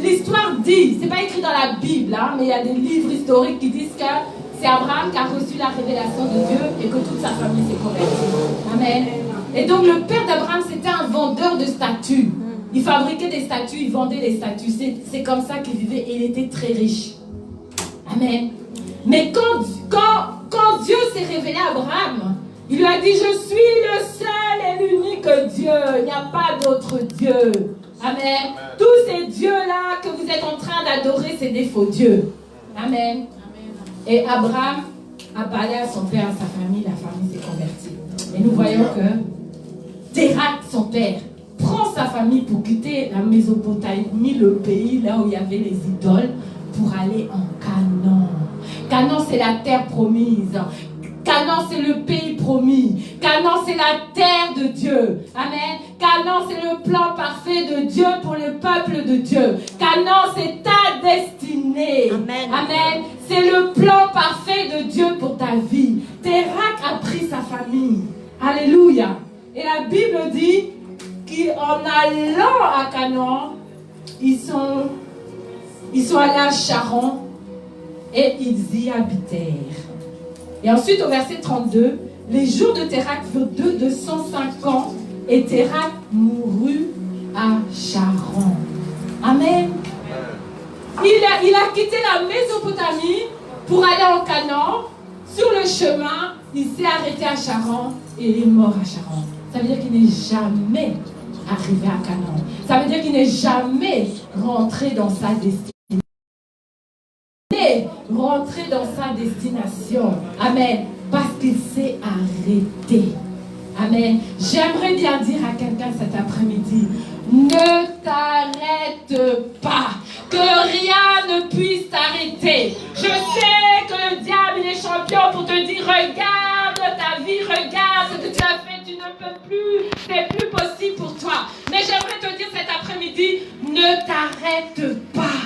L'histoire dit, c'est pas écrit dans la Bible, hein, mais il y a des livres historiques qui disent que c'est Abraham qui a reçu la révélation de Dieu et que toute sa famille s'est convertie. Amen. Et donc le père d'Abraham, c'était un vendeur de statues. Il fabriquait des statues, il vendait des statues. C'est comme ça qu'il vivait et il était très riche. Amen. Mais quand Dieu s'est révélé à Abraham, il lui a dit, je suis le seul et l'unique Dieu. Il n'y a pas d'autre Dieu. Amen. Tous ces dieux-là que vous êtes en train d'adorer, c'est des faux dieux. Amen. Et Abraham a parlé à son père, à sa famille, la famille s'est convertie. Et nous voyons que Térak, son père, prend sa famille pour quitter la Mésopotamie, le pays là où il y avait les idoles, pour aller en Canaan. Canaan, c'est la terre promise. Canaan, c'est le pays promis. Canaan, c'est la terre de Dieu. Amen. Canaan, c'est le plan parfait de Dieu pour le peuple de Dieu. Canaan, c'est ta destinée. Amen. Amen. C'est le plan parfait de Dieu pour ta vie. Térak a pris sa famille. Alléluia. Et la Bible dit qu'en allant à Canaan, ils sont allés à Charan et ils y habitèrent. Et ensuite, au verset 32, les jours de Térak furent de 205 ans et Térak mourut à Charan. Amen. Il a quitté la Mésopotamie pour aller en Canaan. Sur le chemin, il s'est arrêté à Charan et il est mort à Charan. Ça veut dire qu'il n'est jamais arrivé à Canaan. Ça veut dire qu'il n'est jamais rentré dans sa destinée. Rentrer dans sa destination. Amen. Parce qu'il s'est arrêté. Amen. J'aimerais bien dire à quelqu'un cet après-midi, ne t'arrête pas. Que rien ne puisse t'arrêter. Je sais que le diable il est champion pour te dire, regarde ta vie, regarde ce que tu as fait, tu ne peux plus, c'est plus possible pour toi. Mais j'aimerais te dire cet après-midi, ne t'arrête pas.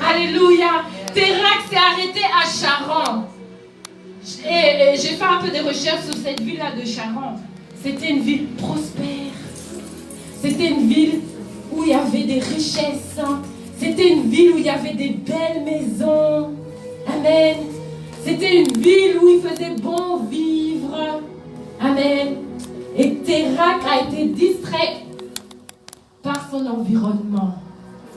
Alléluia. Térak s'est arrêté à Charan. Et j'ai fait un peu de recherches sur cette ville-là de Charan. C'était une ville prospère. C'était une ville où il y avait des richesses. C'était une ville où il y avait des belles maisons. Amen. C'était une ville où il faisait bon vivre. Amen. Et Térak a été distrait par son environnement.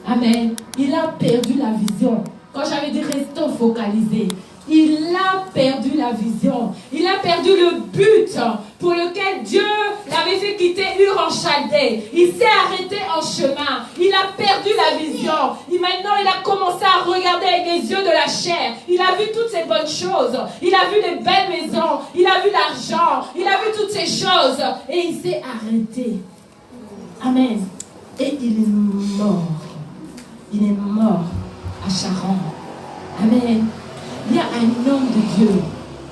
Amen. Il a perdu la vision. Quand j'avais dit restons focalisés, il a perdu la vision. Il a perdu le but pour lequel Dieu l'avait fait quitter Ur en Chaldée. Il s'est arrêté en chemin. Il a perdu la vision. Et maintenant, il a commencé à regarder avec les yeux de la chair. Il a vu toutes ces bonnes choses. Il a vu les belles maisons. Il a vu l'argent. Il a vu toutes ces choses. Et il s'est arrêté. Amen. Et il est mort. Il est mort à Charan. Amen. Il y a un homme de Dieu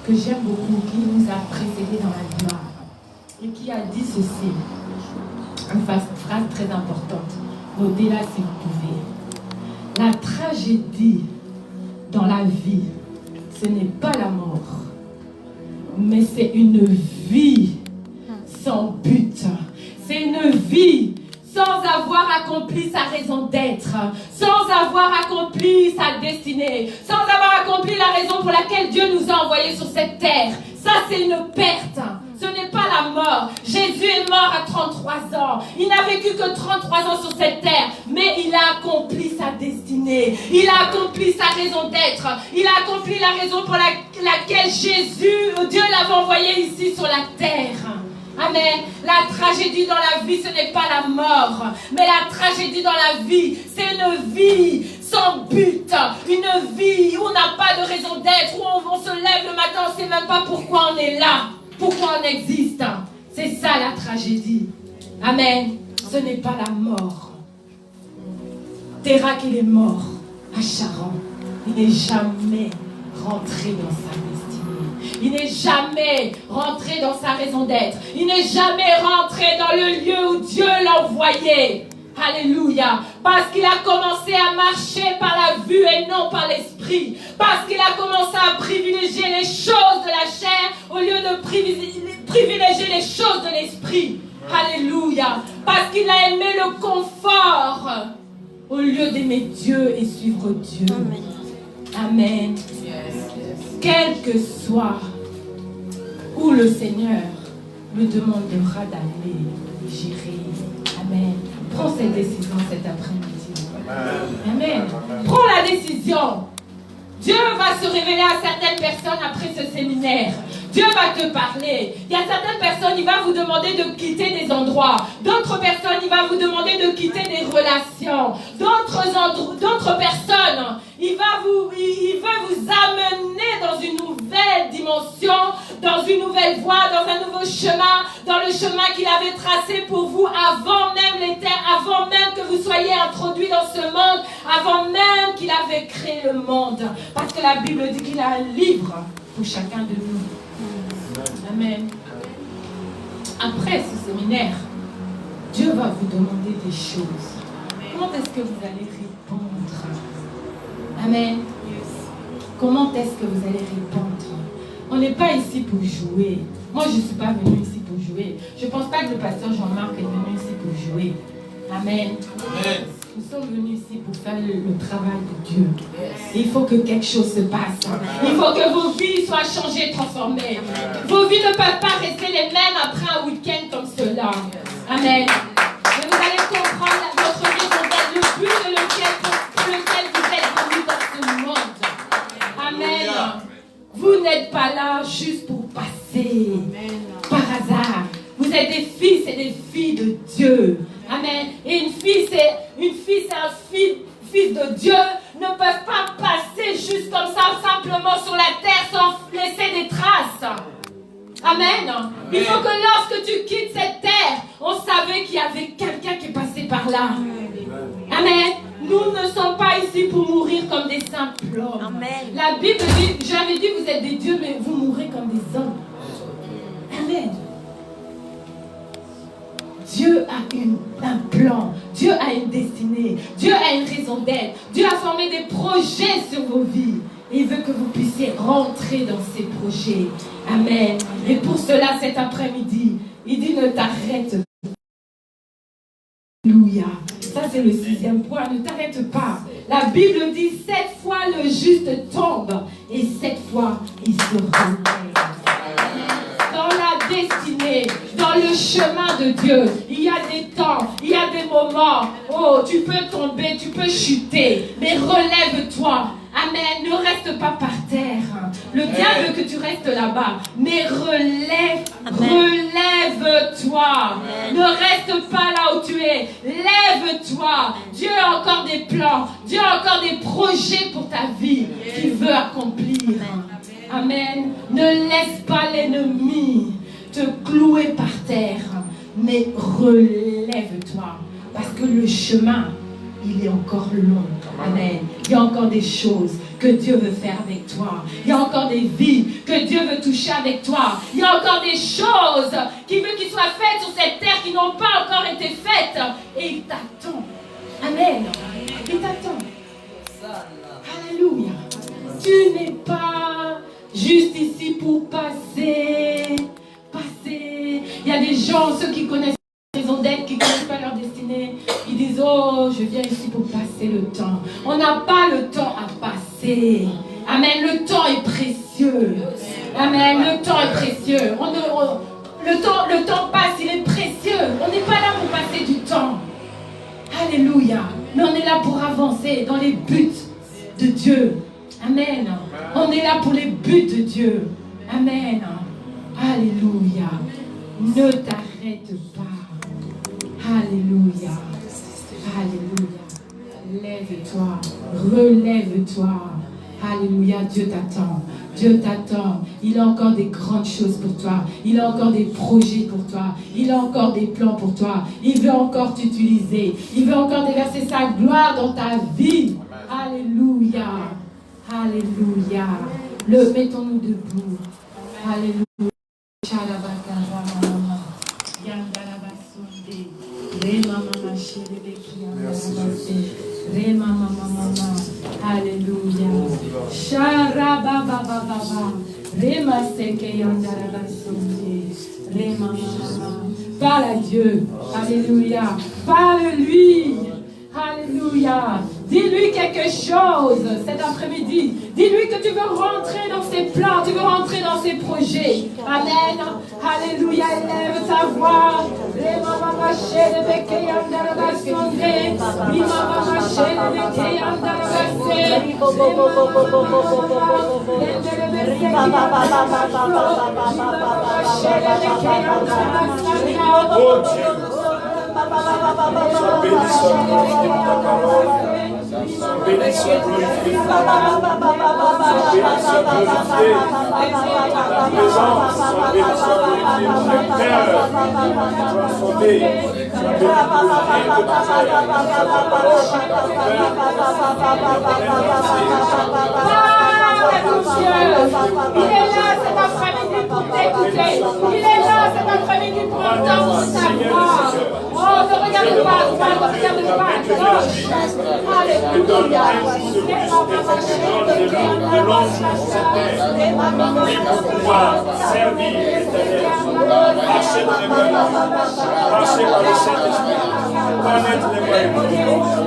que j'aime beaucoup, qui nous a précédés dans la gloire et qui a dit ceci, une phrase très importante. Notez-la si vous pouvez. La tragédie dans la vie, ce n'est pas la mort, mais c'est une vie sans but. C'est une vie sans avoir accompli sa raison d'être, sans avoir accompli sa destinée, sans avoir accompli la raison pour laquelle Dieu nous a envoyés sur cette terre. Ça, c'est une perte. Ce n'est pas la mort. Jésus est mort à 33 ans. Il n'a vécu que 33 ans sur cette terre, mais il a accompli sa destinée. Il a accompli sa raison d'être. Il a accompli la raison pour laquelle Dieu l'avait envoyé ici sur la terre. Amen. La tragédie dans la vie, ce n'est pas la mort. Mais la tragédie dans la vie, c'est une vie sans but. Une vie où on n'a pas de raison d'être. Où on se lève le matin, on ne sait même pas pourquoi on est là. Pourquoi on existe. C'est ça la tragédie. Amen. Ce n'est pas la mort. Térak, il est mort à Charan. Il n'est jamais rentré dans sa destinée. Il n'est jamais rentré dans sa raison d'être. Il n'est jamais rentré dans le lieu où Dieu l'a envoyé. Alléluia. Parce qu'il a commencé à marcher par la vue et non par l'esprit. Parce qu'il a commencé à privilégier les choses de la chair au lieu de privilégier les choses de l'esprit. Alléluia. Parce qu'il a aimé le confort au lieu d'aimer Dieu et suivre Dieu. Amen. Amen. Quel que soit où le Seigneur me demandera d'aller gérer. Amen. Prends cette décision cet après-midi. Amen. Prends la décision. Dieu va se révéler à certaines personnes après ce séminaire. Dieu va te parler. Il y a certaines personnes, il va vous demander de quitter des endroits. D'autres personnes, il va vous demander de quitter des relations. D'autres personnes, il veut vous amener dans une nouvelle dimension, dans une nouvelle voie, dans un nouveau chemin, dans le chemin qu'il avait tracé pour vous avant même les terres, avant même que vous soyez introduits dans ce monde, avant même qu'il avait créé le monde. Parce que la Bible dit qu'il a un livre pour chacun de nous. Amen. Après ce séminaire, Dieu va vous demander des choses. Comment est-ce que vous allez répondre? Amen. Comment est-ce que vous allez répondre? On n'est pas ici pour jouer. Moi, je ne suis pas venue ici pour jouer. Je ne pense pas que le pasteur Jean-Marc est venu ici pour jouer. Amen. Amen. Nous sommes venus ici pour faire le travail de Dieu. Il faut que quelque chose se passe. Il faut que vos vies soient changées, transformées. Vos vies ne peuvent pas rester les mêmes après un week-end comme cela. Amen. Mais vous allez comprendre votre raison d'être, le but pour lequel vous êtes venus dans ce monde. Amen. Vous n'êtes pas là juste pour passer par hasard. Vous êtes des fils et des filles de Dieu. Amen. Et une fille, c'est un fils de Dieu, ne peuvent pas passer juste comme ça, simplement sur la terre, sans laisser des traces. Amen. Il faut que lorsque tu quittes cette terre, on savait qu'il y avait quelqu'un qui est passé par là. Amen. Nous ne sommes pas ici pour mourir comme des simples hommes. Amen. La Bible dit, j'avais dit, vous êtes des dieux, mais vous mourrez comme des hommes. Amen. Dieu a un plan, Dieu a une destinée, Dieu a une raison d'être, Dieu a formé des projets sur vos vies. Et il veut que vous puissiez rentrer dans ces projets. Amen. Et pour cela, cet après-midi, il dit ne t'arrête pas. Alléluia. Ça, c'est le 6e point. Ne t'arrête pas. La Bible dit 7 fois le juste tombe et 7 fois il se relève. Dans la destinée, dans le chemin de Dieu, il y a des temps, il y a des moments. Oh, tu peux tomber, tu peux chuter, mais relève-toi. Amen. Ne reste pas par terre. Le diable veut que tu restes là-bas. Mais relève-toi. Ne reste pas là où tu es. Lève-toi. Dieu a encore des plans. Dieu a encore des projets pour ta vie qu'il veut accomplir. Amen. Ne laisse pas l'ennemi te clouer par terre. Mais relève-toi. Parce que le chemin, il est encore long. Amen. Il y a encore des choses que Dieu veut faire avec toi. Il y a encore des vies que Dieu veut toucher avec toi. Il y a encore des choses qu'il veut qu'ils soient faites sur cette terre qui n'ont pas encore été faites. Et il t'attend. Amen. Il t'attend. Alléluia. Tu n'es pas juste ici pour passer. Il y a des gens, ceux qui connaissent raison d'être, qui ne connaissent pas leur destinée, ils disent oh je viens ici pour passer le temps. On n'a pas le temps à passer. Amen. Le temps est précieux. Amen. Le temps est précieux. Le temps passe, il est précieux. On n'est pas là pour passer du temps. Alléluia. Mais on est là pour avancer dans les buts de Dieu. Amen. On est là pour les buts de Dieu. Amen. Alléluia. Ne t'arrête pas. Alléluia. Alléluia. Lève-toi. Relève-toi. Alléluia. Dieu t'attend. Dieu t'attend. Il a encore des grandes choses pour toi. Il a encore des projets pour toi. Il a encore des plans pour toi. Il veut encore t'utiliser. Il veut encore déverser sa gloire dans ta vie. Alléluia. Alléluia. Mettons-nous debout. Alléluia. Alléluia. Parle à Dieu. Alléluia. Parle-lui. Alléluia. Dis-lui Dis-lui quelque chose cet après-midi. Dis-lui que tu veux rentrer dans ses plans, tu veux rentrer dans ses projets. Amen. Alléluia. Élève ta voix. Oh Dieu, sois béni, sois glorifié par ta parole. Sois béni, sois glorifié. Sois béni, sois glorifié. Ta présence, sois béni, sois glorifié. Mon cœur transformé. Sois béni, glorifié que tu es. Ta parole, ta Il est là cet après-midi pour t'écouter. Il est là cet après-midi pour entendre ta voix. Oh, ne regarde pas à droite, ne regarde pas à gauche. Alléluia. de longs jours sur cette terre. Oui, pour pouvoir servir l'Éternel. Marcher dans les voies. Marcher par le Saint-Esprit. Connaître les voies.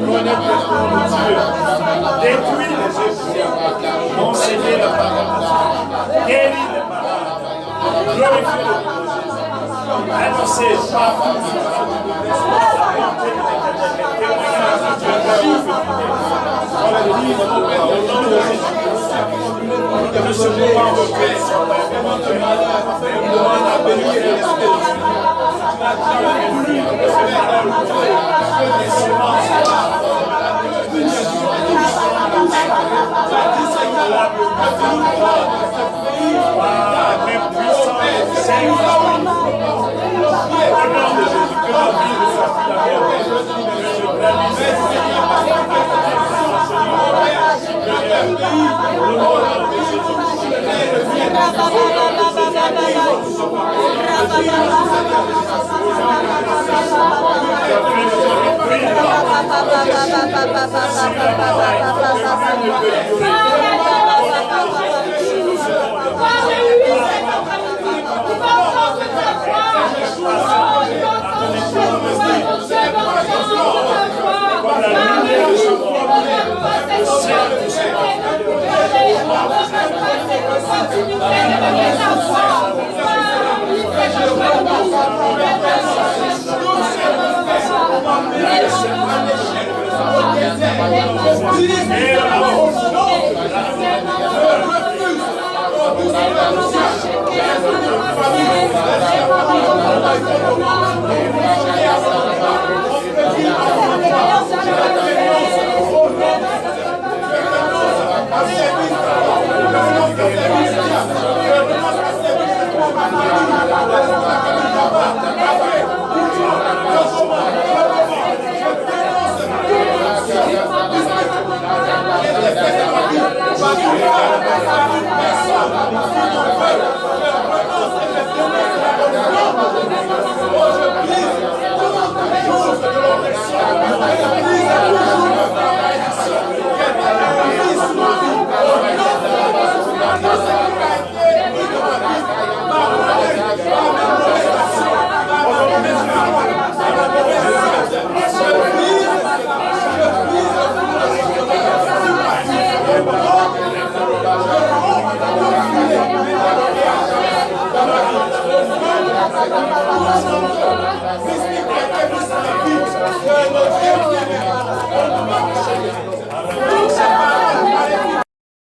Connaître les plans de Dieu. Détruire les œuvres. Enseigner la parole. Guérir les malades. Glorifier le nom de Jésus. Annoncer par